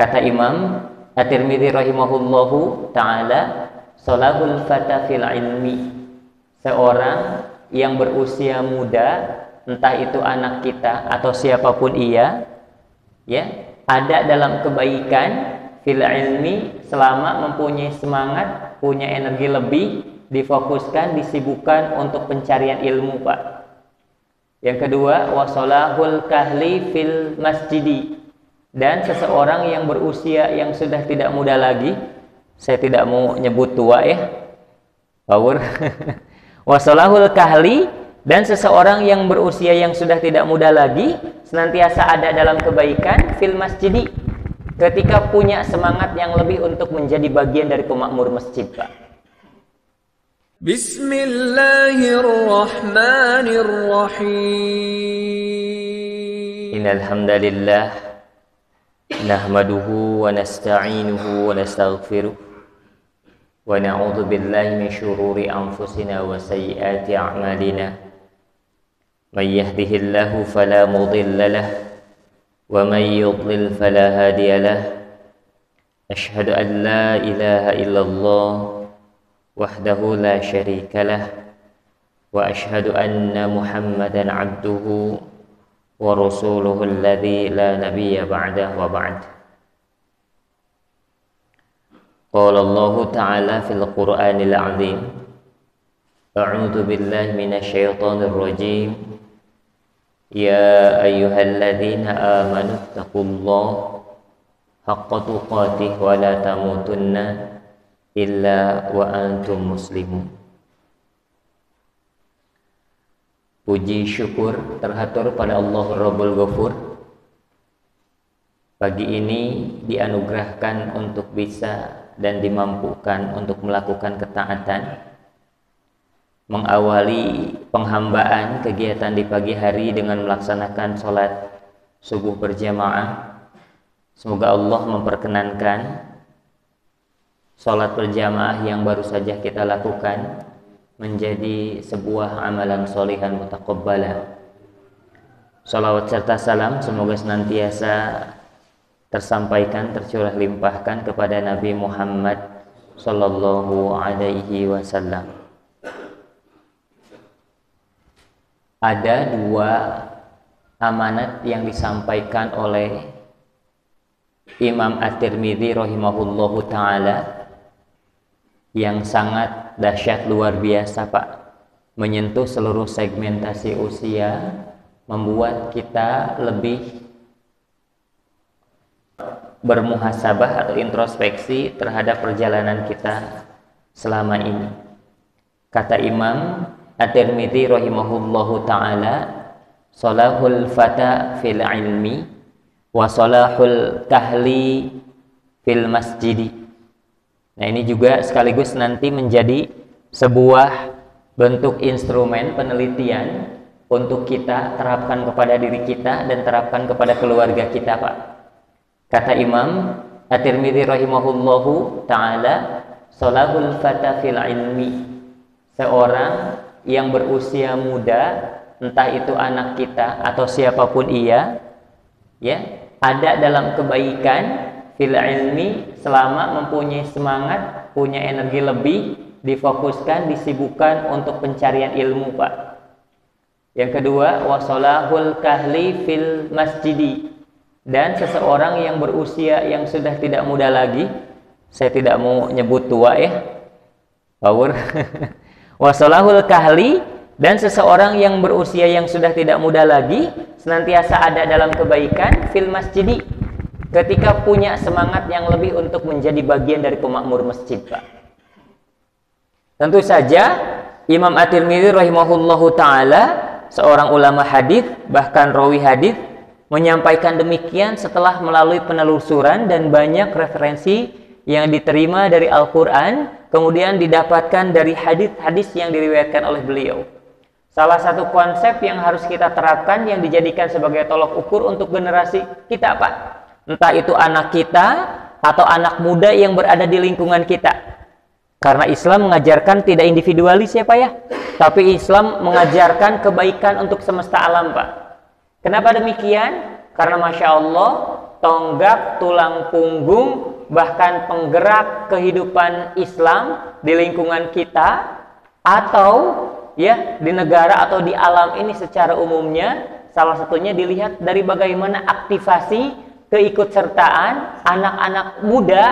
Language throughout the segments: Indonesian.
Kata Imam At-Tirmidzi rahimahullahu ta'ala, salahul fata fil ilmi, seorang yang berusia muda, entah itu anak kita atau siapapun ia, ya, ada dalam kebaikan fil ilmi selama mempunyai semangat, punya energi lebih, difokuskan, disibukkan untuk pencarian ilmu, Pak. Yang kedua, wasolahul kahli fil masjidi, dan seseorang yang berusia yang sudah tidak muda lagi, saya tidak mau nyebut tua ya, power. Wasolahul kahli, dan seseorang yang berusia yang sudah tidak muda lagi senantiasa ada dalam kebaikan fil masjidi, ketika punya semangat yang lebih untuk menjadi bagian dari pemakmur masjid, Pak. Bismillahirrahmanirrahim. Innal hamdalillah nahmaduhu wa nasta'inuhu wa nastaghfiruh wa na'udzu billahi min syururi anfusina wa sayyiati a'malina. May yahdihillahu fala mudilla lahu wa may yudlil fala hadiya lahu. Asyhadu an la ilaha illallah wahdahu la syarika lah wa asyhadu anna Muhammadan abduhu wa rasuluhu alladzi la nabiyya ba'dah wa ba'd. Qala Allah ta'ala fil Qur'anil 'azim, a'udzu billahi minasy syaithanir rajim, ya ayyuhalladzina amanu taqullaha haqqa tuqatih wa la tamutunna illa wa antum muslimun. Puji syukur terhatur pada Allah Rabbul Ghafur. Pagi ini dianugerahkan untuk bisa dan dimampukan untuk melakukan ketaatan, mengawali penghambaan kegiatan di pagi hari dengan melaksanakan sholat subuh berjamaah. Semoga Allah memperkenankan sholat berjamaah yang baru saja kita lakukan menjadi sebuah amalan sholihan mutaqabbalah. Shalawat serta salam semoga senantiasa tersampaikan, tercurah limpahkan kepada Nabi Muhammad sallallahu alaihi wasallam. Ada dua amanat yang disampaikan oleh Imam At-Tirmidzi rahimahullahu ta'ala yang sangat dahsyat, luar biasa, Pak, menyentuh seluruh segmentasi usia, membuat kita lebih bermuhasabah atau introspeksi terhadap perjalanan kita selama ini. Kata Imam At-Tirmidzi rahimahullahu ta'ala, salahul fata fil ilmi wa salahul kahli fil masjidi. Nah, ini juga sekaligus nanti menjadi sebuah bentuk instrumen penelitian untuk kita terapkan kepada diri kita dan terapkan kepada keluarga kita, Pak. Kata Imam At-Tirmidzi rahimahullahu ta'ala, salahul fata fil ilmi, seorang yang berusia muda, entah itu anak kita atau siapapun ia, ya, ada dalam kebaikan fil ilmi selama mempunyai semangat, punya energi lebih, difokuskan, disibukkan untuk pencarian ilmu, Pak. Yang kedua, wasolahul kahli fil masjidi, dan seseorang yang berusia yang sudah tidak muda lagi, saya tidak mau nyebut tua ya, power. Wasolahul kahli, dan seseorang yang berusia yang sudah tidak muda lagi senantiasa ada dalam kebaikan fil masjidi, ketika punya semangat yang lebih untuk menjadi bagian dari pemakmur masjid, Pak. Tentu saja Imam At-Tirmidzi rahimahullahu ta'ala, seorang ulama hadis, bahkan rawi hadis, menyampaikan demikian setelah melalui penelusuran dan banyak referensi yang diterima dari Al-Quran, kemudian didapatkan dari hadis-hadis yang diriwayatkan oleh beliau. Salah satu konsep yang harus kita terapkan, yang dijadikan sebagai tolok ukur untuk generasi kita, Pak, entah itu anak kita atau anak muda yang berada di lingkungan kita. Karena Islam mengajarkan tidak individualis ya, Pak ya, tapi Islam mengajarkan kebaikan untuk semesta alam, Pak. Kenapa demikian? Karena Masya Allah, tonggak, tulang punggung, bahkan penggerak kehidupan Islam di lingkungan kita, atau ya di negara atau di alam ini secara umumnya. Salah satunya dilihat dari bagaimana aktivasi keikutsertaan anak-anak muda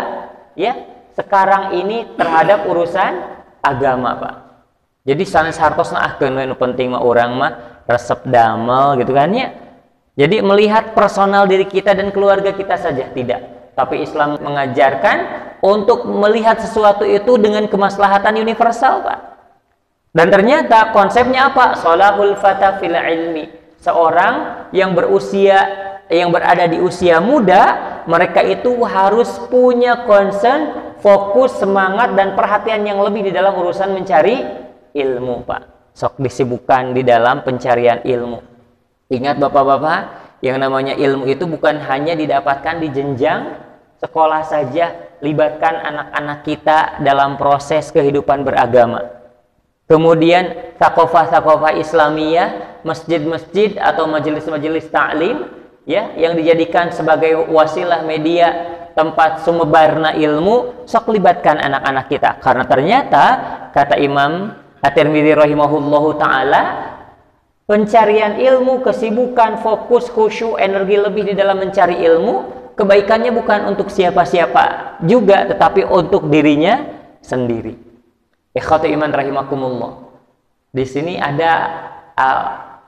ya sekarang ini terhadap urusan agama, Pak. Jadi sanes hartosna ahkeun penting mah urang mah resep damel gitu kan ya. Jadi melihat personal diri kita dan keluarga kita saja tidak. Tapi Islam mengajarkan untuk melihat sesuatu itu dengan kemaslahatan universal, Pak. Dan ternyata konsepnya apa? Sholahul fata fil ilmi. Seorang yang berada di usia muda, mereka itu harus punya concern, fokus, semangat dan perhatian yang lebih di dalam urusan mencari ilmu, Pak. Sok disibukkan di dalam pencarian ilmu. Ingat Bapak-bapak, yang namanya ilmu itu bukan hanya didapatkan di jenjang sekolah saja. Libatkan anak-anak kita dalam proses kehidupan beragama. Kemudian sakofah-sakofah Islamiyah, masjid-masjid atau majelis-majelis ta'lim ya, yang dijadikan sebagai wasilah media tempat sumebarna ilmu, sok libatkan anak-anak kita. Karena ternyata kata Imam At-Tirmidzi rahimahullahu ta'ala, pencarian ilmu, kesibukan, fokus, khusyuk, energi lebih di dalam mencari ilmu, kebaikannya bukan untuk siapa-siapa juga, tetapi untuk dirinya sendiri. Ikhwatu iman rahimakumullah. Di sini ada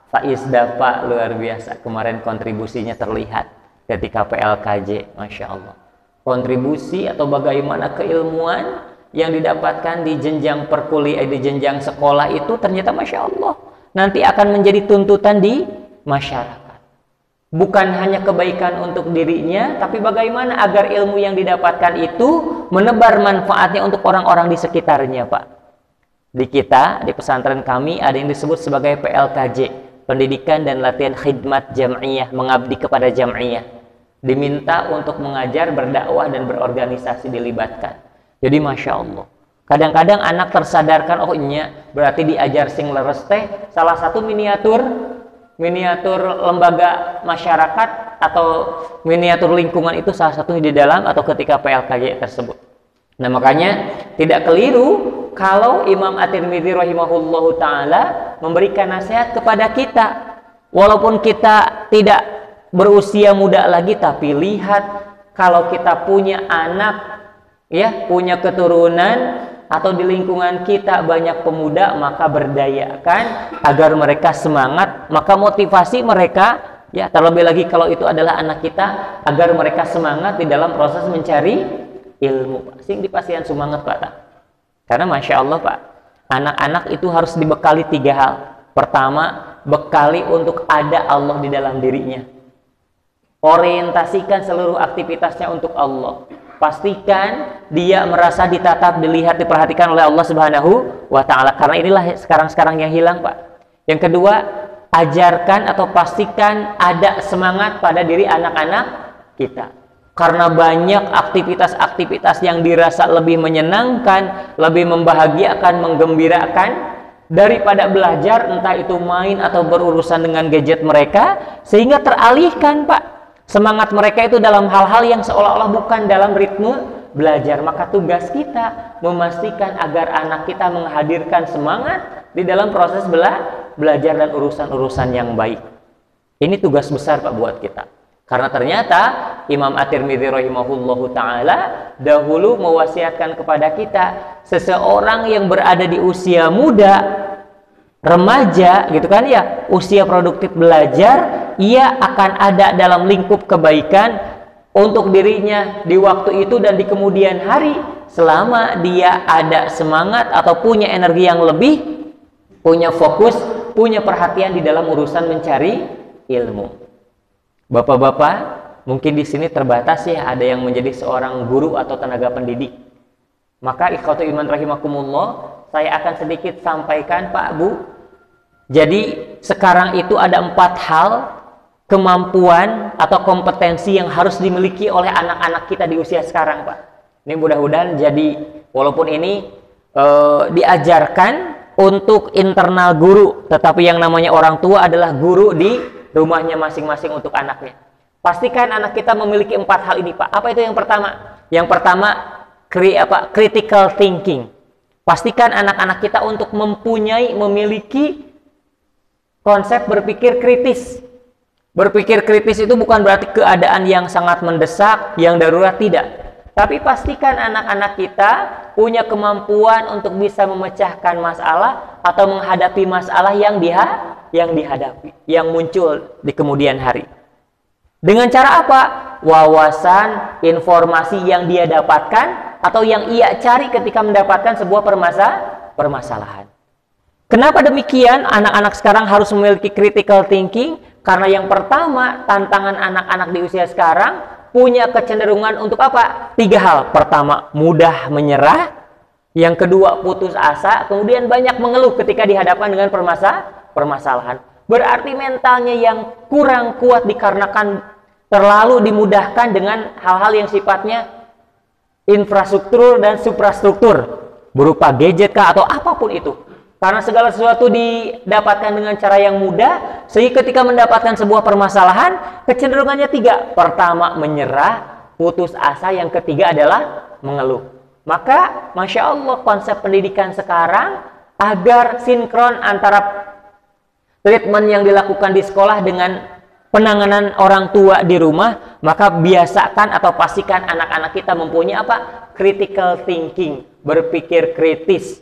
Faiz Dapa luar biasa. Kemarin kontribusinya terlihat ketika PLKJ, Masya Allah. Kontribusi atau bagaimana keilmuan yang didapatkan di jenjang perkuliahan, di jenjang sekolah itu ternyata Masya Allah nanti akan menjadi tuntutan di masyarakat. Bukan hanya kebaikan untuk dirinya, tapi bagaimana agar ilmu yang didapatkan itu menebar manfaatnya untuk orang-orang di sekitarnya, Pak. Di kita, di pesantren kami ada yang disebut sebagai PLKJ, Pendidikan dan Latihan Khidmat Jam'iyah, mengabdi kepada jam'iyah. Diminta untuk mengajar, berdakwah dan berorganisasi, dilibatkan. Jadi Masya Allah. Kadang-kadang anak tersadarkan, oh iya, berarti diajar sing leres teh salah satu miniatur lembaga masyarakat atau miniatur lingkungan itu salah satunya di dalam atau ketika PLKJ tersebut. Nah makanya tidak keliru kalau Imam At-Tirmidzi rahimahullahu ta'ala memberikan nasihat kepada kita. Walaupun kita tidak berusia muda lagi, tapi lihat kalau kita punya anak, ya, punya keturunan, atau di lingkungan kita banyak pemuda, maka berdayakan agar mereka semangat, maka motivasi mereka, ya terlebih lagi kalau itu adalah anak kita, agar mereka semangat di dalam proses mencari ilmu. Sing dipasihan semangat, Pak. Karena Masya Allah, Pak, anak-anak itu harus dibekali 3 hal. Pertama, bekali untuk ada Allah di dalam dirinya. Orientasikan seluruh aktivitasnya untuk Allah. Pastikan dia merasa ditatap, dilihat, diperhatikan oleh Allah Subhanahu wa ta'ala. Karena inilah sekarang-sekarang yang hilang, Pak. Yang kedua, ajarkan atau pastikan ada semangat pada diri anak-anak kita. Karena banyak aktivitas-aktivitas yang dirasa lebih menyenangkan, lebih membahagiakan, menggembirakan daripada belajar, entah itu main atau berurusan dengan gadget mereka, sehingga teralihkan, Pak. Semangat mereka itu dalam hal-hal yang seolah-olah bukan dalam ritme belajar. Maka tugas kita memastikan agar anak kita menghadirkan semangat di dalam proses belajar dan urusan-urusan yang baik. Ini tugas besar, Pak, buat kita. Karena ternyata Imam At-Tirmidzi rahimahullahu ta'ala dahulu mewasiatkan kepada kita, seseorang yang berada di usia muda, remaja gitu kan ya, usia produktif belajar, ia akan ada dalam lingkup kebaikan untuk dirinya di waktu itu dan di kemudian hari, selama dia ada semangat atau punya energi yang lebih, punya fokus, punya perhatian di dalam urusan mencari ilmu. Bapak-bapak, mungkin di sini terbatas ya, ada yang menjadi seorang guru atau tenaga pendidik. Maka ikhwatu iman rahimakumullah, saya akan sedikit sampaikan, Pak, Bu. Jadi sekarang itu ada 4 hal kemampuan atau kompetensi yang harus dimiliki oleh anak-anak kita di usia sekarang, Pak. Ini mudah-mudahan jadi, walaupun ini diajarkan untuk internal guru, tetapi yang namanya orang tua adalah guru di rumahnya masing-masing untuk anaknya. Pastikan anak kita memiliki 4 hal ini, Pak. Apa itu yang pertama? Yang pertama, critical thinking. Pastikan anak-anak kita untuk memiliki konsep berpikir kritis. Berpikir kritis itu bukan berarti keadaan yang sangat mendesak, yang darurat, tidak. Tapi pastikan anak-anak kita punya kemampuan untuk bisa memecahkan masalah atau menghadapi masalah yang dihadapi, yang muncul di kemudian hari. Dengan cara apa? Wawasan, informasi yang dia dapatkan atau yang ia cari ketika mendapatkan sebuah permasalahan. Kenapa demikian? Anak-anak sekarang harus memiliki critical thinking karena yang pertama, tantangan anak-anak di usia sekarang punya kecenderungan untuk apa? 3 hal. Pertama, mudah menyerah. Yang kedua, putus asa. Kemudian banyak mengeluh ketika dihadapkan dengan permasalahan. Berarti mentalnya yang kurang kuat dikarenakan terlalu dimudahkan dengan hal-hal yang sifatnya infrastruktur dan suprastruktur, berupa gadget kah atau apapun itu. Karena segala sesuatu didapatkan dengan cara yang mudah, sehingga ketika mendapatkan sebuah permasalahan, kecenderungannya 3. Pertama, menyerah, putus asa. Yang ketiga adalah mengeluh. Maka, Masya Allah, konsep pendidikan sekarang agar sinkron antara treatment yang dilakukan di sekolah dengan penanganan orang tua di rumah, maka biasakan atau pastikan anak-anak kita mempunyai apa? Critical thinking, berpikir kritis.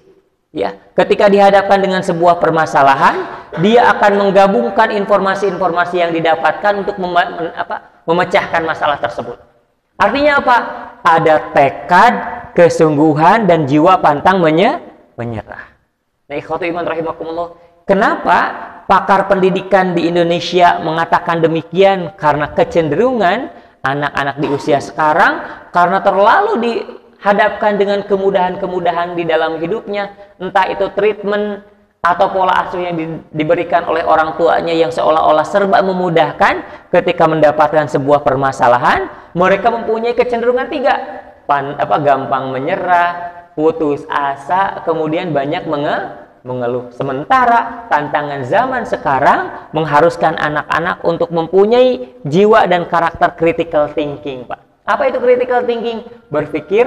Ya, ketika dihadapkan dengan sebuah permasalahan, dia akan menggabungkan informasi-informasi yang didapatkan untuk memecahkan masalah tersebut. Artinya apa? Ada tekad, kesungguhan, dan jiwa pantang menyerah. Nah, ikhwatu iman rahimakumullah. Kenapa pakar pendidikan di Indonesia mengatakan demikian? Karena kecenderungan anak-anak di usia sekarang karena terlalu dihadapkan dengan kemudahan-kemudahan di dalam hidupnya, entah itu treatment atau pola asuh yang diberikan oleh orang tuanya yang seolah-olah serba memudahkan. Ketika mendapatkan sebuah permasalahan, mereka mempunyai kecenderungan 3. Gampang menyerah, putus asa, kemudian banyak mengeluh. Sementara tantangan zaman sekarang mengharuskan anak-anak untuk mempunyai jiwa dan karakter critical thinking, Pak. Apa itu critical thinking? Berpikir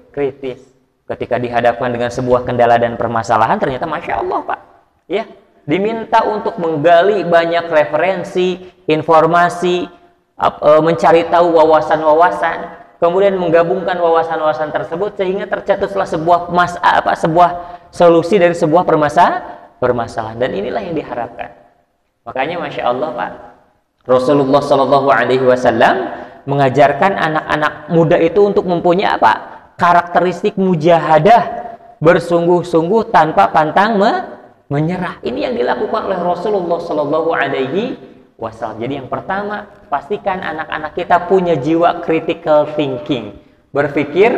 kritis. Ketika dihadapkan dengan sebuah kendala dan permasalahan, ternyata Masya Allah, Pak, ya, diminta untuk menggali banyak referensi, informasi, mencari tahu wawasan-wawasan, kemudian menggabungkan wawasan-wawasan tersebut sehingga tercetuslah sebuah solusi dari sebuah permasalahan. Dan inilah yang diharapkan. Makanya Masya Allah, Pak, Rasulullah Shallallahu Alaihi Wasallam mengajarkan anak-anak muda itu untuk mempunyai apa? Karakteristik mujahadah, bersungguh-sungguh tanpa pantang menyerah. Ini yang dilakukan oleh Rasulullah Shallallahu Alaihi Wasallam. Jadi yang pertama, pastikan anak-anak kita punya jiwa critical thinking, berpikir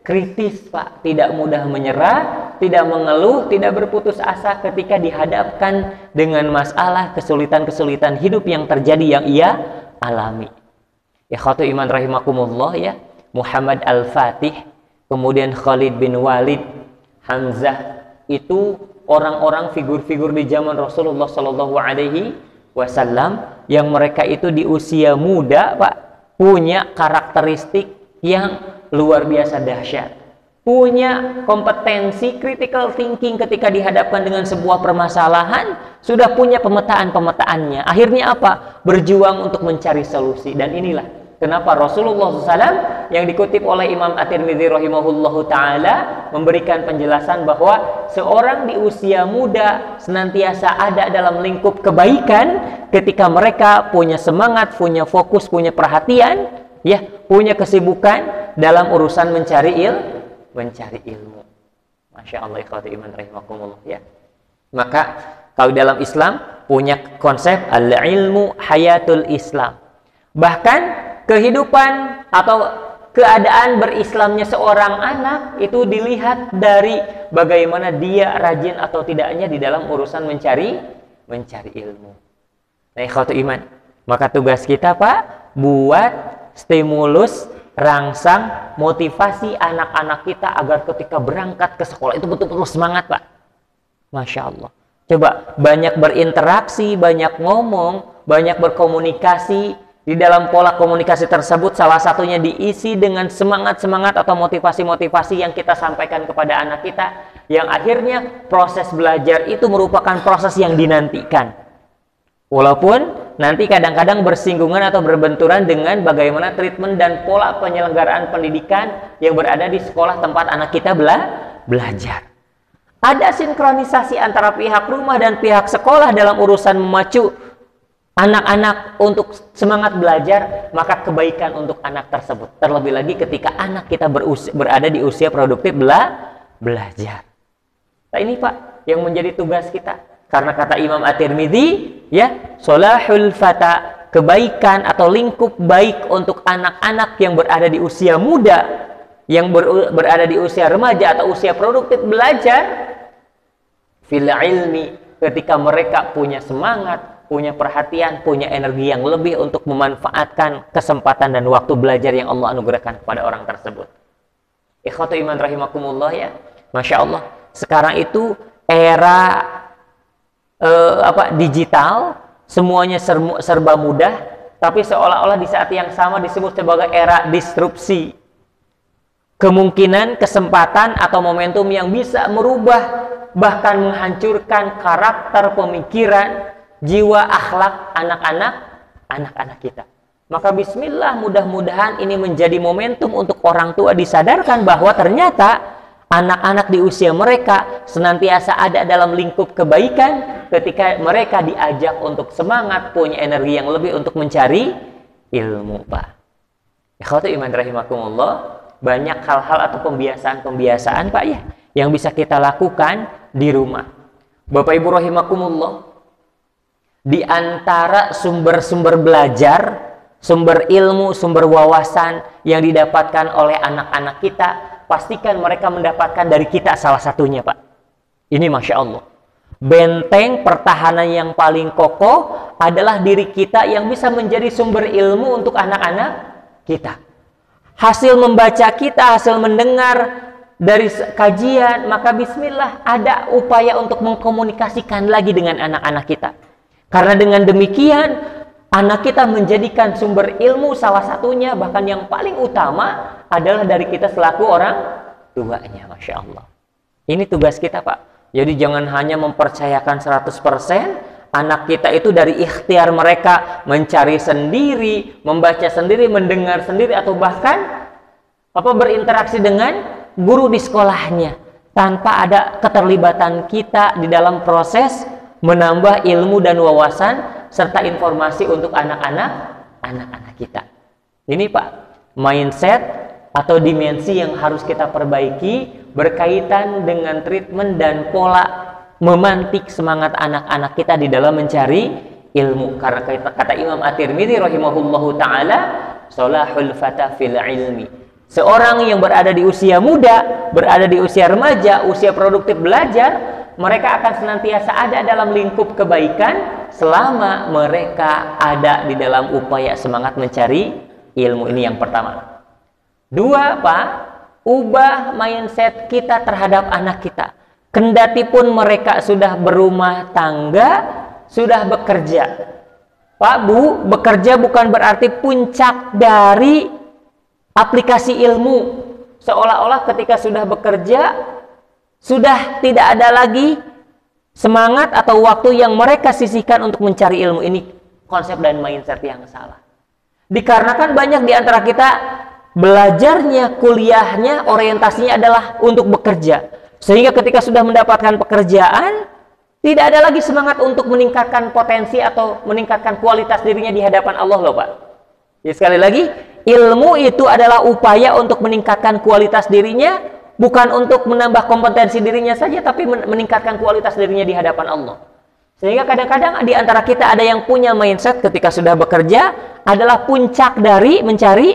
kritis, Pak, tidak mudah menyerah, tidak mengeluh, tidak berputus asa ketika dihadapkan dengan masalah kesulitan-kesulitan hidup yang terjadi yang ia alami. Ya khatu iman rahimakumullah, ya, Muhammad Al-Fatih, kemudian Khalid bin Walid, Hamzah, itu orang-orang figur-figur di zaman Rasulullah Shallallahu Alaihi Wasallam yang mereka itu di usia muda, Pak, punya karakteristik yang luar biasa dahsyat, punya kompetensi critical thinking ketika dihadapkan dengan sebuah permasalahan, sudah punya pemetaan-pemetaannya. Akhirnya apa? Berjuang untuk mencari solusi. Dan inilah kenapa Rasulullah SAW yang dikutip oleh Imam At-Tirmidzi rahimahullahu ta'ala memberikan penjelasan bahwa seorang di usia muda senantiasa ada dalam lingkup kebaikan ketika mereka punya semangat, punya fokus, punya perhatian, ya, punya kesibukan dalam urusan mencari ilmu. Masya Allah, ikhwati iman rahimakumullah, ya. Maka kalau dalam Islam punya konsep al-ilmu hayatul Islam. Bahkan kehidupan atau keadaan berislamnya seorang anak itu dilihat dari bagaimana dia rajin atau tidaknya di dalam urusan mencari ilmu. Nah, ikhwati iman, maka tugas kita, Pak, buat stimulus, rangsang, motivasi anak-anak kita agar ketika berangkat ke sekolah itu betul-betul semangat, Pak. Masya Allah. Coba banyak berinteraksi, banyak ngomong, banyak berkomunikasi, Di dalam pola komunikasi tersebut salah satunya diisi dengan semangat-semangat atau motivasi-motivasi yang kita sampaikan kepada anak kita, yang akhirnya proses belajar itu merupakan proses yang dinantikan. Walaupun nanti kadang-kadang bersinggungan atau berbenturan dengan bagaimana treatment dan pola penyelenggaraan pendidikan yang berada di sekolah tempat anak kita belajar. Ada sinkronisasi antara pihak rumah dan pihak sekolah dalam urusan memacu anak-anak untuk semangat belajar, maka kebaikan untuk anak tersebut. Terlebih lagi ketika anak kita berada di usia produktif belajar. Nah ini Pak, yang menjadi tugas kita. Karena kata Imam At-Tirmidzi, ya, solahul fata, kebaikan atau lingkup baik untuk anak-anak yang berada di usia muda, yang berada di usia remaja atau usia produktif belajar, fil ilmi, ketika mereka punya semangat, punya perhatian, punya energi yang lebih untuk memanfaatkan kesempatan dan waktu belajar yang Allah anugerahkan kepada orang tersebut. Ikhwatu iman rahimakumullah ya. Masya Allah, sekarang itu era digital, semuanya serba mudah, tapi seolah-olah di saat yang sama disebut sebagai era disrupsi. Kemungkinan, kesempatan atau momentum yang bisa merubah, bahkan menghancurkan karakter, pemikiran, jiwa, akhlak anak-anak kita. Maka bismillah, mudah-mudahan ini menjadi momentum untuk orang tua disadarkan bahwa ternyata anak-anak di usia mereka senantiasa ada dalam lingkup kebaikan ketika mereka diajak untuk semangat, punya energi yang lebih untuk mencari ilmu, Pak. Ikhwatu iman rahimakumullah, banyak hal-hal atau pembiasaan-pembiasaan, Pak ya, yang bisa kita lakukan di rumah. Bapak Ibu rahimakumullah, di antara sumber-sumber belajar, sumber ilmu, sumber wawasan yang didapatkan oleh anak-anak kita, pastikan mereka mendapatkan dari kita salah satunya, Pak. Ini Masya Allah. Benteng pertahanan yang paling kokoh adalah diri kita yang bisa menjadi sumber ilmu untuk anak-anak kita. Hasil membaca kita, hasil mendengar dari kajian, maka bismillah ada upaya untuk mengkomunikasikan lagi dengan anak-anak kita. Karena dengan demikian, anak kita menjadikan sumber ilmu salah satunya, bahkan yang paling utama adalah dari kita selaku orang tuanya. Masya Allah. Ini tugas kita, Pak. Jadi jangan hanya mempercayakan 100%, anak kita itu dari ikhtiar mereka mencari sendiri, membaca sendiri, mendengar sendiri, atau bahkan berinteraksi dengan guru di sekolahnya tanpa ada keterlibatan kita di dalam proses menambah ilmu dan wawasan serta informasi untuk anak-anak kita. Ini Pak, mindset atau dimensi yang harus kita perbaiki berkaitan dengan treatment dan pola memantik semangat anak-anak kita di dalam mencari ilmu. Karena kata Imam At-Tirmidzi rahimahullahu taala, solahul fata fil ilmi. Seorang yang berada di usia muda, berada di usia remaja, usia produktif belajar, mereka akan senantiasa ada dalam lingkup kebaikan selama mereka ada di dalam upaya semangat mencari ilmu. Ini yang pertama. Dua, Pak, ubah mindset kita terhadap anak kita. Kendati pun mereka sudah berumah tangga, sudah bekerja. Pak, Bu, bekerja bukan berarti puncak dari aplikasi ilmu. Seolah-olah ketika sudah bekerja, sudah tidak ada lagi semangat atau waktu yang mereka sisihkan untuk mencari ilmu. Ini konsep dan mindset yang salah. Dikarenakan banyak di antara kita belajarnya, kuliahnya, orientasinya adalah untuk bekerja. Sehingga ketika sudah mendapatkan pekerjaan, tidak ada lagi semangat untuk meningkatkan potensi atau meningkatkan kualitas dirinya di hadapan Allah loh, Pak. Ya, sekali lagi, ilmu itu adalah upaya untuk meningkatkan kualitas dirinya, bukan untuk menambah kompetensi dirinya saja, tapi meningkatkan kualitas dirinya di hadapan Allah. Sehingga kadang-kadang di antara kita ada yang punya mindset ketika sudah bekerja adalah puncak dari mencari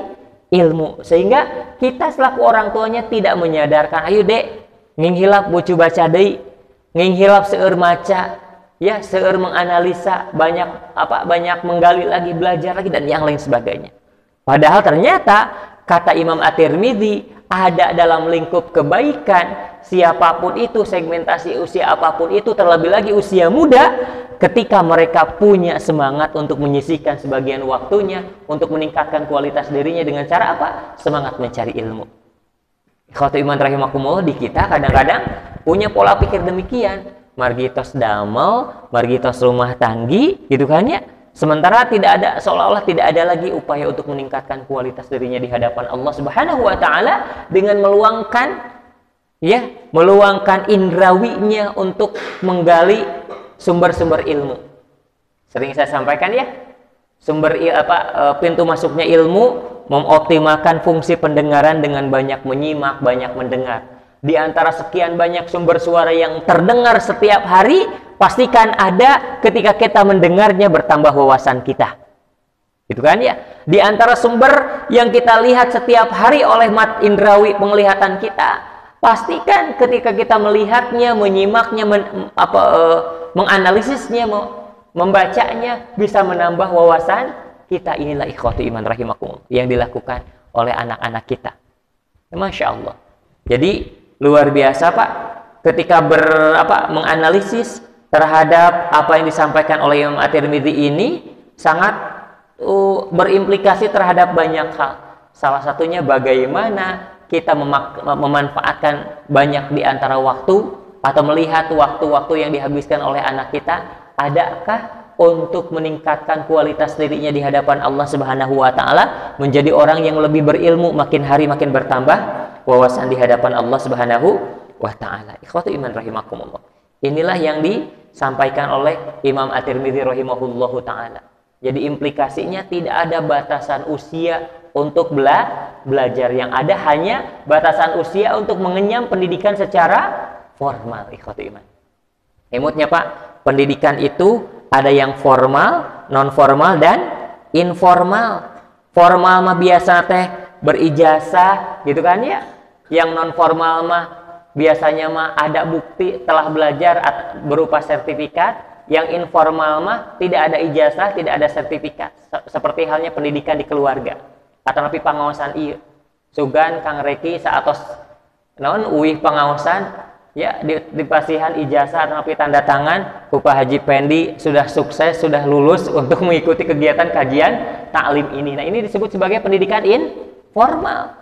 ilmu. Sehingga kita selaku orang tuanya tidak menyadarkan, ayo dek, nginghilap bucu baca deui, nginghilap seueur maca, ya seueur menganalisa, banyak menggali lagi, belajar lagi, dan yang lain sebagainya. Padahal ternyata kata Imam At-Tirmidzi, ada dalam lingkup kebaikan, siapapun itu, segmentasi usia apapun itu, terlebih lagi usia muda, ketika mereka punya semangat untuk menyisihkan sebagian waktunya untuk meningkatkan kualitas dirinya dengan cara apa? Semangat mencari ilmu. Ikhwatu iman rahimakumullah, di kita kadang-kadang punya pola pikir demikian. Margitos damel, margitos rumah tanggi, gitu kan ya. Sementara tidak ada, seolah-olah tidak ada lagi upaya untuk meningkatkan kualitas dirinya di hadapan Allah Subhanahu wa taala dengan meluangkan indrawinya untuk menggali sumber-sumber ilmu. Sering saya sampaikan ya, pintu masuknya ilmu mengoptimalkan fungsi pendengaran dengan banyak menyimak, banyak mendengar. Di antara sekian banyak sumber suara yang terdengar setiap hari, pastikan ada ketika kita mendengarnya bertambah wawasan kita. Itu kan ya? Di antara sumber yang kita lihat setiap hari oleh mat indrawi penglihatan kita, pastikan ketika kita melihatnya, menyimaknya, menganalisisnya, membacanya, bisa menambah wawasan kita. Inilah ikhwatu iman rahimakumullah yang dilakukan oleh anak-anak kita. Masya Allah. Jadi luar biasa Pak, ketika menganalisis terhadap apa yang disampaikan oleh Imam At-Tirmidzi ini sangat berimplikasi terhadap banyak hal. Salah satunya bagaimana kita memanfaatkan banyak di antara waktu atau melihat waktu-waktu yang dihabiskan oleh anak kita, adakah untuk meningkatkan kualitas dirinya di hadapan Allah Subhanahu wa taala, menjadi orang yang lebih berilmu, makin hari makin bertambah wawasan di hadapan Allah Subhanahu wa taala. Ikhwatu iman rahimakumullah. Inilah yang disampaikan oleh Imam At-Tirmidzi rahimahullahu taala. Jadi implikasinya tidak ada batasan usia untuk belajar, yang ada hanya batasan usia untuk mengenyam pendidikan secara formal. Ikhwatu iman. Imutnya Pak, pendidikan itu ada yang formal, non formal dan informal. Formal mah biasa teh berijazah, gitu kan ya. Yang non formal mah biasanya mah ada bukti telah belajar berupa sertifikat. Yang informal mah tidak ada ijazah, tidak ada sertifikat. Seperti halnya pendidikan di keluarga. Atau napi pangaosan ieu. Sugan Kang Reki saatos naon uih pangaosan ya dipasihan ijazah atau napi tanda tangan ku Pak Haji Pendi sudah sukses, sudah lulus untuk mengikuti kegiatan kajian taklim ini. Nah, ini disebut sebagai pendidikan informal.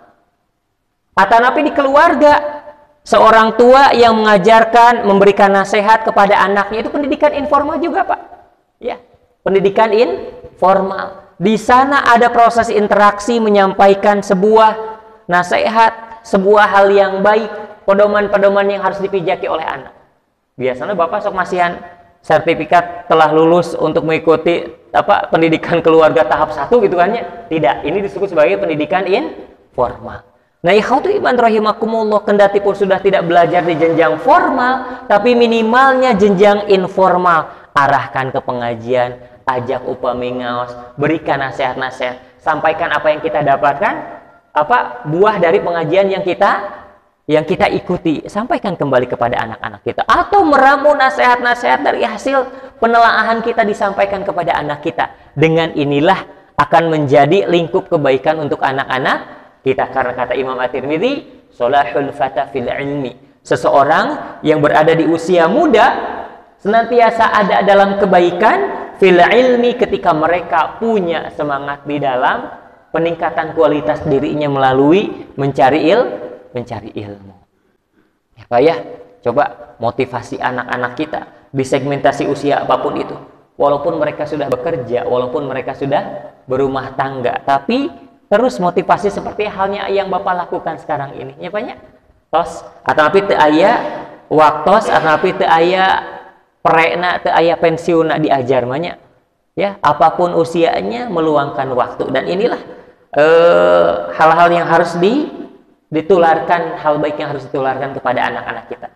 Atau napi di keluarga, seorang tua yang mengajarkan, memberikan nasihat kepada anaknya, itu pendidikan informal juga Pak. Ya, pendidikan informal. Di sana ada proses interaksi, menyampaikan sebuah nasihat, sebuah hal yang baik, pedoman-pedoman yang harus dipijaki oleh anak. Biasanya Bapak sok masihan sertifikat telah lulus untuk mengikuti pendidikan keluarga tahap 1 gitu kan ya. Tidak, ini disebut sebagai pendidikan informal. Nah, ikhwatu iman rahimakumullah, kendati pun sudah tidak belajar di jenjang formal, tapi minimalnya jenjang informal, arahkan ke pengajian, ajak upami ngaos, berikan nasihat-nasihat, sampaikan apa yang kita dapatkan, buah dari pengajian yang kita ikuti, sampaikan kembali kepada anak-anak kita, atau meramu nasihat-nasihat dari hasil penelaahan kita disampaikan kepada anak kita. Dengan inilah akan menjadi lingkup kebaikan untuk anak-anak kita, karena kata Imam At-Tirmidzi, salahul fata fil ilmi, seseorang yang berada di usia muda senantiasa ada dalam kebaikan fil ilmi ketika mereka punya semangat di dalam peningkatan kualitas dirinya melalui mencari ilmu. Ya Pak ya, coba motivasi anak-anak kita di segmentasi usia apapun itu. Walaupun mereka sudah bekerja, walaupun mereka sudah berumah tangga, tapi terus motivasi seperti halnya yang Bapak lakukan sekarang ini. Ya Pak ya. Tos atapi teu aya waktos atapi teu aya perena, teu aya pensiunna diajar mah nya. Ya, apapun usianya meluangkan waktu, dan inilah hal-hal yang harus ditularkan, hal baik yang harus ditularkan kepada anak-anak kita.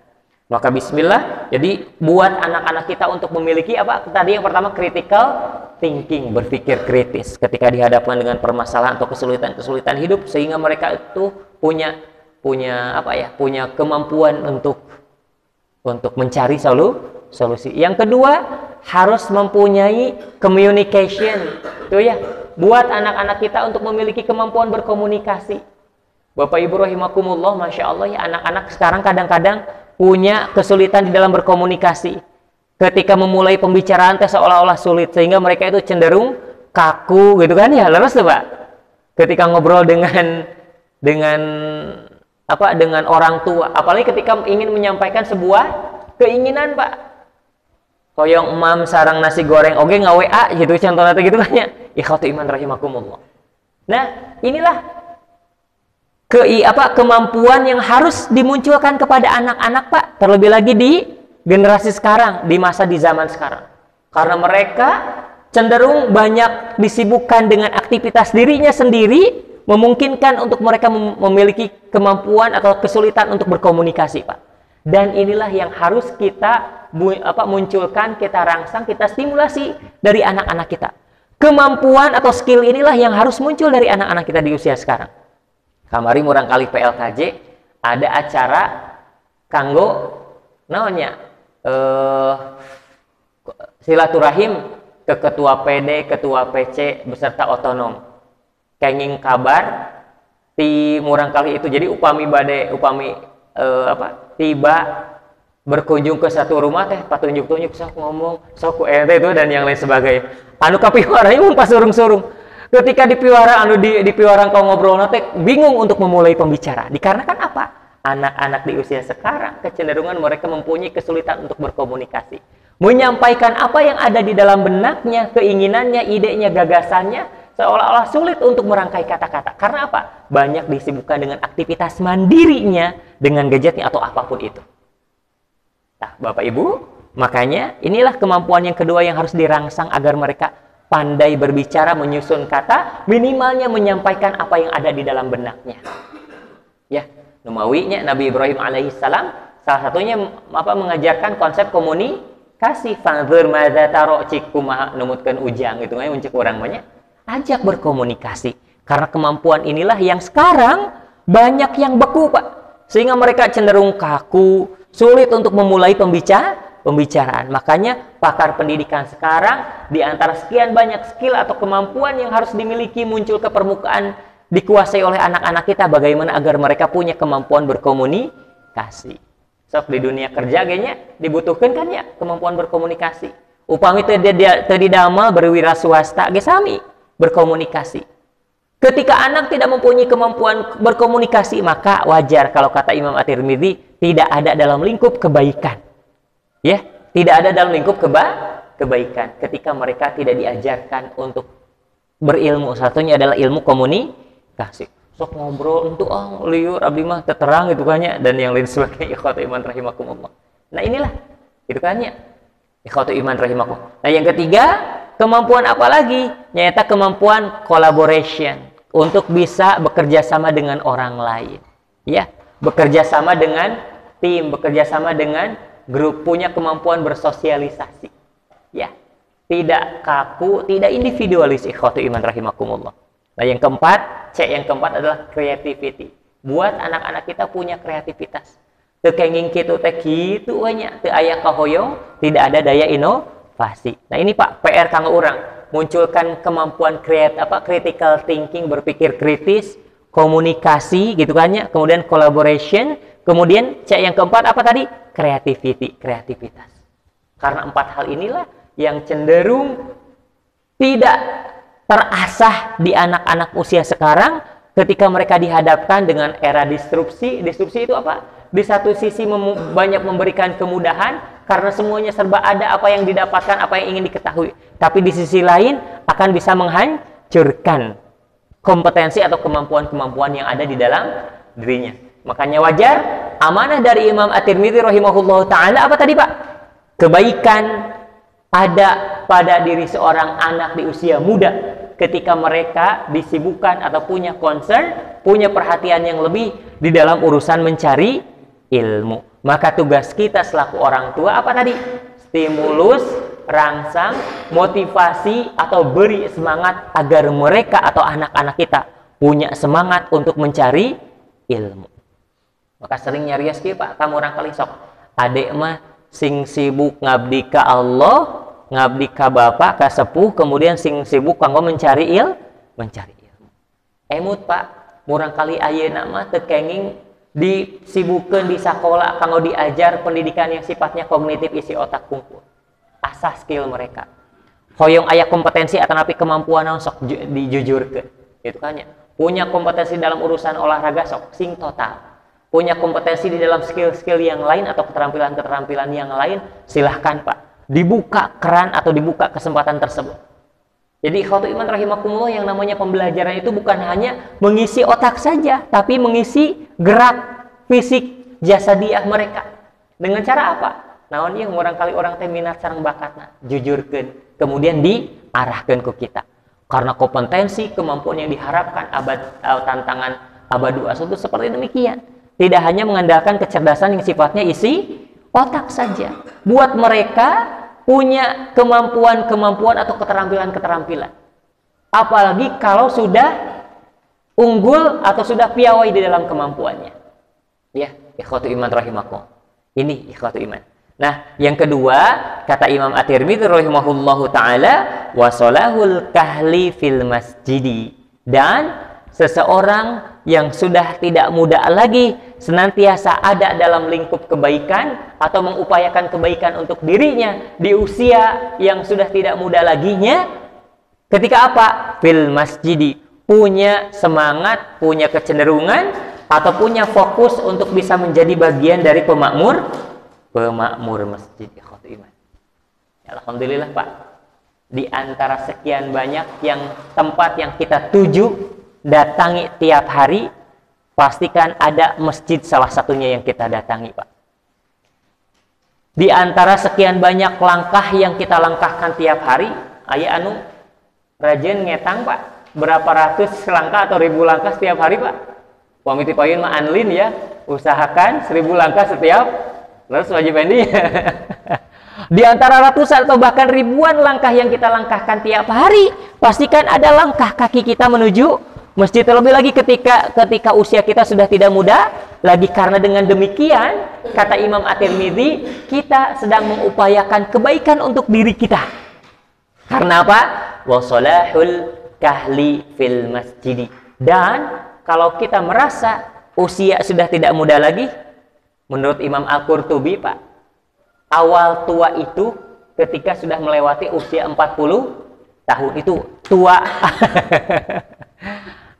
Maka bismillah, jadi buat anak-anak kita untuk memiliki tadi yang pertama, critical thinking, berpikir kritis ketika dihadapkan dengan permasalahan atau kesulitan hidup, sehingga mereka itu punya kemampuan untuk mencari solusi. Yang kedua, harus mempunyai communication. Itu ya, buat anak-anak kita untuk memiliki kemampuan berkomunikasi. Bapak Ibu rahimakumullah, Masya Allah ya, anak-anak sekarang kadang-kadang punya kesulitan di dalam berkomunikasi. Ketika memulai pembicaraan seolah-olah sulit, sehingga mereka itu cenderung kaku gitu kan ya. Leres tuh Pak. Ketika ngobrol dengan orang tua, apalagi ketika ingin menyampaikan sebuah keinginan Pak. Koyong emam sarang nasi goreng oge nggak WA gitu contohnya gitu kan ya. Ikhwatu iman rahimakumullah. Nah, inilah kemampuan yang harus dimunculkan kepada anak-anak Pak, terlebih lagi di generasi sekarang, di zaman sekarang. Karena mereka cenderung banyak disibukkan dengan aktivitas dirinya sendiri, memungkinkan untuk mereka memiliki kemampuan atau kesulitan untuk berkomunikasi Pak. Dan inilah yang harus kita munculkan, kita rangsang, kita stimulasi dari anak-anak kita. Kemampuan atau skill inilah yang harus muncul dari anak-anak kita di usia sekarang. Kamari murang kali PLKJ ada acara kanggo naonnya silaturahim ke ketua PD, ketua PC beserta otonom. Kenging kabar di murang kali itu. Jadi upami tiba berkunjung ke satu rumah teh patunjuk-tunjuk sok ngomong sok itu dan yang lain sebagainya. Anu kapiwaranya mun pas surung-surung. Ketika dipiwara dipiwara kau ngobrol teh bingung untuk memulai pembicara. Dikarenakan apa? Anak-anak di usia sekarang kecenderungan mereka mempunyai kesulitan untuk berkomunikasi. Menyampaikan apa yang ada di dalam benaknya, keinginannya, idenya, gagasannya seolah-olah sulit untuk merangkai kata-kata. Karena apa? Banyak disibukkan dengan aktivitas mandirinya, dengan gadgetnya atau apapun itu. Nah, Bapak Ibu, makanya inilah kemampuan yang kedua yang harus dirangsang agar mereka pandai berbicara, menyusun kata, minimalnya menyampaikan apa yang ada di dalam benaknya. Ya, numawinya Nabi Ibrahim alaihissalam salah satunya mengajarkan konsep komunikasi. Fanzur madza taro cik kumaha numutkeun ujang gitu nya uncek urang banyak. Ajak berkomunikasi. Karena kemampuan inilah yang sekarang banyak yang beku Pak. Sehingga mereka cenderung kaku, sulit untuk memulai pembicaraan. Makanya pakar pendidikan sekarang di antara sekian banyak skill atau kemampuan yang harus dimiliki muncul ke permukaan dikuasai oleh anak-anak kita, bagaimana agar mereka punya kemampuan berkomunikasi. Sok di dunia kerja kayaknya dibutuhkan kan ya kemampuan berkomunikasi. Upami tadi damal berwira swasta ge sami berkomunikasi. Ketika anak tidak mempunyai kemampuan berkomunikasi, maka wajar kalau kata Imam At-Tirmidzi tidak ada dalam lingkup kebaikan. Ya, tidak ada dalam lingkup kebaikan ketika mereka tidak diajarkan untuk berilmu. Satunya adalah ilmu komunikasi. Sok ngobrol untuk liur abdi mah terang gitu kan ya, dan yang lain sebagainya. Ikhwatu iman rahimakumullah. Nah, inilah itu kan ya. Ikhwatu iman rahimakumullah. Nah, yang ketiga, kemampuan apa lagi? Nyata kemampuan collaboration, untuk bisa bekerja sama dengan orang lain. Ya, bekerja sama dengan tim, bekerja sama dengan grup, punya kemampuan bersosialisasi. Ya, tidak kaku, tidak individualis. Ikhwatu iman rahimakumullah. Nah, yang keempat, yang keempat adalah creativity. Buat anak-anak kita punya kreativitas. Teu kenging kitu teh kitu we nya, teu aya kahoyong, tidak ada daya inovasi. Nah, ini Pak PR kanggo urang, munculkan kemampuan critical thinking, berpikir kritis, komunikasi gitu kan ya, kemudian collaboration, kemudian yang keempat apa tadi? Kreativitas. Karena empat hal inilah yang cenderung tidak terasah di anak-anak usia sekarang ketika mereka dihadapkan dengan era disrupsi. Disrupsi itu apa? Di satu sisi banyak memberikan kemudahan karena semuanya serba ada, apa yang didapatkan, apa yang ingin diketahui. Tapi di sisi lain akan bisa menghancurkan kompetensi atau kemampuan-kemampuan yang ada di dalam dirinya. Makanya wajar amanah dari Imam At-Tirmidzi rahimahullah ta'ala apa tadi Pak? Kebaikan ada pada diri seorang anak di usia muda ketika mereka disibukkan atau punya concern, punya perhatian yang lebih di dalam urusan mencari ilmu. Maka tugas kita selaku orang tua apa tadi? Stimulus, rangsang, motivasi atau beri semangat agar mereka atau anak-anak kita punya semangat untuk mencari ilmu. Maka sering nyarios kieu Pak, kamu orang kali sok. Adek mah sing sibuk ngabdi ka Allah, ngabdi ka bapak, ka sepuh, kemudian sing sibuk kanggo mencari ilmu. Emut Pak, murangkali ayeuna mah teu kenging disibukkeun di sekolah kanggo diajar pendidikan yang sifatnya kognitif isi otak hungkul. Asa skill mereka. Hoyong aya kompetensi atanapi kemampuan naon sok dijujurkeun. Itu kan ya. Punya kompetensi dalam urusan olahraga sok sing total. Punya kompetensi di dalam skill-skill yang lain atau keterampilan-keterampilan yang lain, silahkan Pak. Dibuka keran atau dibuka kesempatan tersebut. Jadi ikhwatul iman rahimakumullah, yang namanya pembelajaran itu bukan hanya mengisi otak saja, tapi mengisi gerak fisik jasadiah mereka. Dengan cara apa? Naon ieu murangkali orang teh minat sareng bakatna, jujurkeun, kemudian diarahkeun ku kita. Karena kompetensi, kemampuan yang diharapkan tantangan abad 21 seperti demikian. Tidak hanya mengandalkan kecerdasan yang sifatnya isi otak saja. Buat mereka punya kemampuan-kemampuan atau keterampilan-keterampilan. Apalagi kalau sudah unggul atau sudah piawai di dalam kemampuannya. Ya, ikhwatu iman rahimakum. Ini ikhwatu iman. Nah, yang kedua, kata Imam At-Tirmidzi rahimahullahu taala, wasolahul kahli fil masjidi. Dan seseorang yang sudah tidak muda lagi senantiasa ada dalam lingkup kebaikan atau mengupayakan kebaikan untuk dirinya di usia yang sudah tidak muda laginya, ketika apa? Fil masjidi, punya semangat, punya kecenderungan atau punya fokus untuk bisa menjadi bagian dari pemakmur masjid. Alhamdulillah Pak, di antara sekian banyak yang tempat yang kita tuju datangi tiap hari, pastikan ada masjid salah satunya yang kita datangi Pak. Di antara sekian banyak langkah yang kita langkahkan tiap hari, aya anu rajin ngetang Pak, berapa ratus langkah atau ribu langkah setiap hari Pak. Pamiti payun mah anlin ya, usahakan 1000 langkah setiap, terus wajib ini. Di antara ratusan atau bahkan ribuan langkah yang kita langkahkan tiap hari, pastikan ada langkah kaki kita menuju masjid. Terlebih lagi ketika usia kita sudah tidak muda lagi, karena dengan demikian kata Imam At-Tirmidzi, kita sedang mengupayakan kebaikan untuk diri kita. Karena apa? Wasolahul kahli fil masjidi. Dan kalau kita merasa usia sudah tidak muda lagi, menurut Imam Al-Qurtubi Pak, awal tua itu ketika sudah melewati usia 40 tahun itu tua.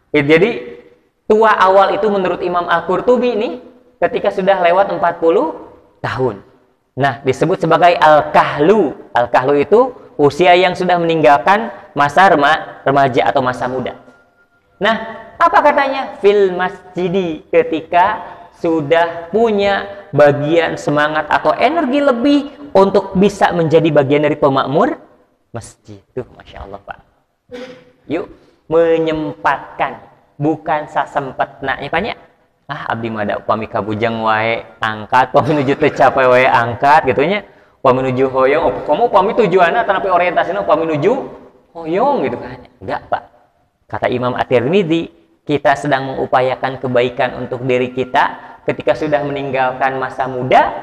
Jadi tua awal itu menurut Imam Al-Qurtubi ini ketika sudah lewat 40 tahun. Nah, disebut sebagai al-kahlu. Al-kahlu itu usia yang sudah meninggalkan masa remaja atau masa muda. Nah, apa katanya? Fil masjidi, ketika sudah punya bagian semangat atau energi lebih untuk bisa menjadi bagian dari pemakmur masjid. Tuh, Masya Allah Pak. Yuk, menyempatkan, bukan sasempetna. Banyak. Abdi mada upami kabujang wae angkat, upami nuju teu capai wae angkat gitunya. Upami nuju hoyong, kamu upami tujuanna tapi orientasina upami nuju hoyong gitu kan. Enggak, Pak. Kata Imam At-Tirmidzi, kita sedang mengupayakan kebaikan untuk diri kita ketika sudah meninggalkan masa muda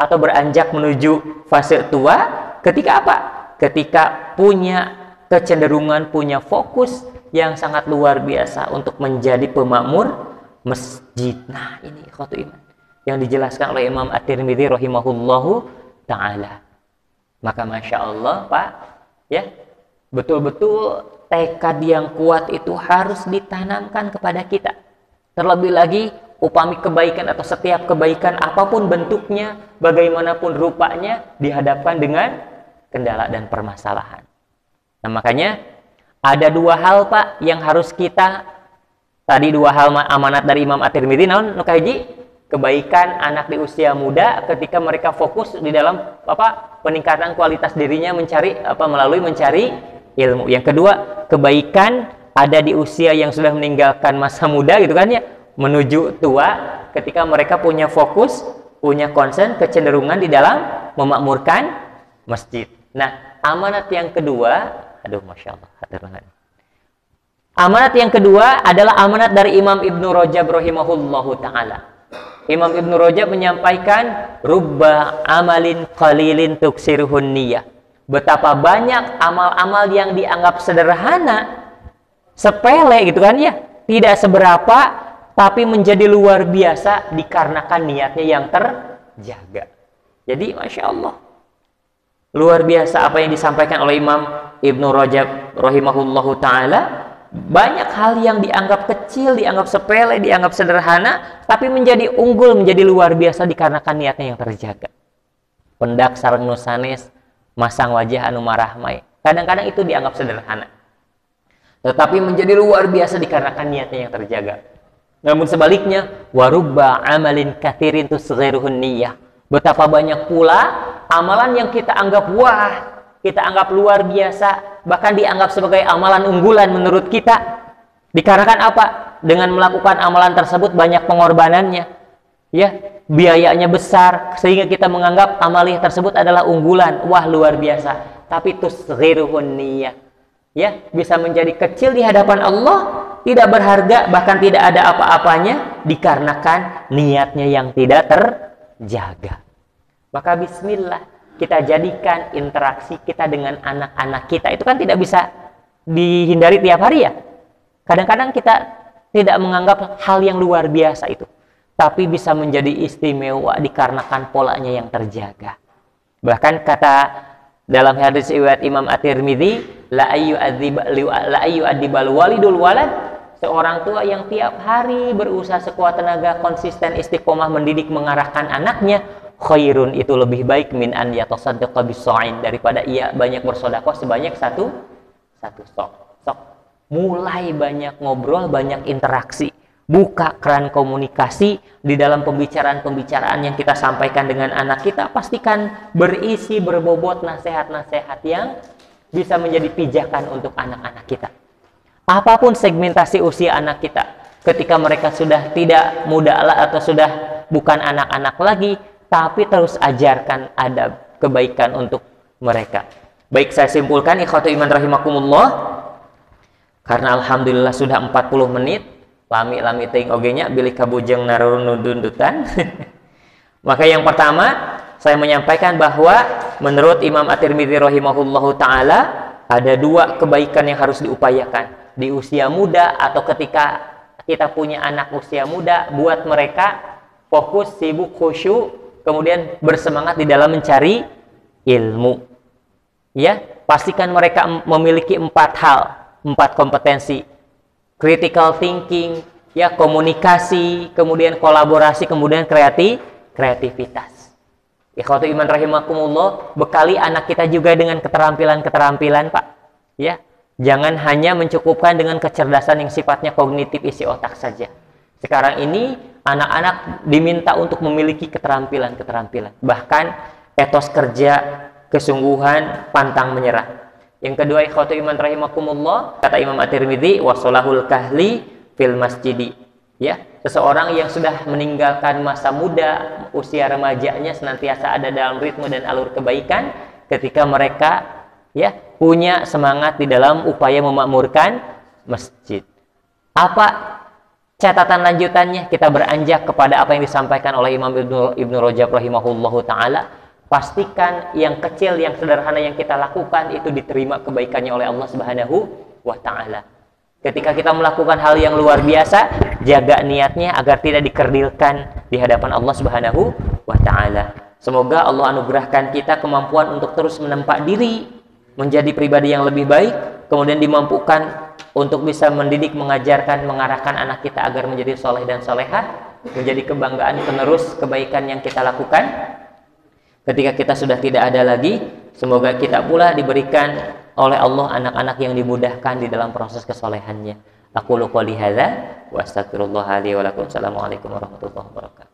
atau beranjak menuju fase tua. Ketika apa? Ketika punya kecenderungan, punya fokus yang sangat luar biasa untuk menjadi pemakmur masjid. Nah, ini ikhwatu iman yang dijelaskan oleh Imam At-Tirmidzi rahimahullahu ta'ala. Maka Masya Allah Pak, ya, betul-betul tekad yang kuat itu harus ditanamkan kepada kita. Terlebih lagi, upami kebaikan atau setiap kebaikan apapun bentuknya, bagaimanapun rupanya, dihadapkan dengan kendala dan permasalahan. Nah, makanya ada dua hal Pak yang harus kita, tadi dua hal amanat dari Imam At-Tirmidzi, naon nu kahiji, kebaikan anak di usia muda ketika mereka fokus di dalam peningkatan kualitas dirinya melalui mencari ilmu. Yang kedua, kebaikan ada di usia yang sudah meninggalkan masa muda gitu kan ya, menuju tua, ketika mereka punya fokus, punya concern, kecenderungan di dalam memakmurkan masjid. Nah, amanat yang kedua, Masya Allah, amanat yang kedua adalah amanat dari Imam Ibnu Rajab rahimahullahu ta'ala. Imam Ibnu Rajab menyampaikan, rubba amalin qalilin tuksiruhun niyah. Betapa banyak amal-amal yang dianggap sederhana, sepele gitu kan ya, tidak seberapa, tapi menjadi luar biasa dikarenakan niatnya yang terjaga. Jadi Masya Allah, luar biasa apa yang disampaikan oleh Imam Ibnu Rajab rahimahullahu ta'ala. Banyak hal yang dianggap kecil, dianggap sepele, dianggap sederhana, tapi menjadi unggul, menjadi luar biasa dikarenakan niatnya yang terjaga. Pendak sareng nu sanes, masang wajah anu marahmai. Kadang-kadang itu dianggap sederhana, tetapi menjadi luar biasa dikarenakan niatnya yang terjaga. Namun sebaliknya, warubba amalin katsirin tusghiruhun niyyah. Betapa banyak pula amalan yang kita anggap wah, kita anggap luar biasa, bahkan dianggap sebagai amalan unggulan menurut kita. Dikarenakan apa? Dengan melakukan amalan tersebut banyak pengorbanannya. Ya, biayanya besar sehingga kita menganggap amaliyah tersebut adalah unggulan, wah luar biasa. Tapi tusghiruhun niyyah. Ya, bisa menjadi kecil di hadapan Allah, tidak berharga, bahkan tidak ada apa-apanya dikarenakan niatnya yang tidak terjaga. Maka bismillah, kita jadikan interaksi kita dengan anak-anak kita itu kan tidak bisa dihindari tiap hari ya. Kadang-kadang kita tidak menganggap hal yang luar biasa itu, tapi bisa menjadi istimewa dikarenakan polanya yang terjaga. Bahkan kata dalam hadis riwayat Imam At-Tirmidzi, la ayyu'adzibal walidul walad, seorang tua yang tiap hari berusaha sekuat tenaga konsisten istiqomah mendidik mengarahkan anaknya, khairun, itu lebih baik min an yatasaddaqa bis-sa'in, daripada ia banyak bersedekah sebanyak satu sok. Mulai banyak ngobrol, banyak interaksi. Buka keran komunikasi di dalam pembicaraan-pembicaraan yang kita sampaikan dengan anak kita, pastikan berisi, berbobot nasihat-nasihat yang bisa menjadi pijakan untuk anak-anak kita. Apapun segmentasi usia anak kita, ketika mereka sudah tidak muda atau sudah bukan anak-anak lagi, tapi terus ajarkan adab kebaikan untuk mereka. Baik, saya simpulkan ikhwatu iman rahimakumullah, karena alhamdulillah sudah 40 menit. Lami ting ogenya bilih kabujeng narurun nudundutan. Maka yang pertama saya menyampaikan bahwa menurut Imam At-Tirmidzi rahimahullahu taala ada dua kebaikan yang harus diupayakan di usia muda atau ketika kita punya anak usia muda, buat mereka fokus, sibuk, khusyuk, kemudian bersemangat di dalam mencari ilmu. Ya, pastikan mereka memiliki 4 hal, 4 kompetensi. Critical thinking, ya, komunikasi, kemudian kolaborasi, kemudian kreativitas. Ikhwatu iman rahimakumullah, bekali anak kita juga dengan keterampilan-keterampilan, Pak. Ya, jangan hanya mencukupkan dengan kecerdasan yang sifatnya kognitif isi otak saja. Sekarang ini anak-anak diminta untuk memiliki keterampilan-keterampilan, bahkan etos kerja, kesungguhan, pantang menyerah. Yang kedua, ikhwatu iman rahimakumullah, kata Imam At-Tirmidzi, wasolahul kahli fil masjidi. Ya, seseorang yang sudah meninggalkan masa muda, usia remajanya senantiasa ada dalam ritme dan alur kebaikan ketika mereka ya punya semangat di dalam upaya memakmurkan masjid. Apa catatan lanjutannya? Kita beranjak kepada apa yang disampaikan oleh Imam Ibnu Rajab rahimahullahu taala. Pastikan yang kecil, yang sederhana yang kita lakukan itu diterima kebaikannya oleh Allah Subhanahu wa taala. Ketika kita melakukan hal yang luar biasa, jaga niatnya agar tidak dikerdilkan di hadapan Allah Subhanahu wa taala. Semoga Allah anugerahkan kita kemampuan untuk terus menempa diri menjadi pribadi yang lebih baik, kemudian dimampukan untuk bisa mendidik, mengajarkan, mengarahkan anak kita agar menjadi soleh dan solehah, menjadi kebanggaan penerus kebaikan yang kita lakukan. Ketika kita sudah tidak ada lagi, semoga kita pula diberikan oleh Allah anak-anak yang dimudahkan di dalam proses kesolehannya. Aqulu qouli hadza wa astaghfirullah li wa lakum. Assalamualaikum warahmatullahi wabarakatuh.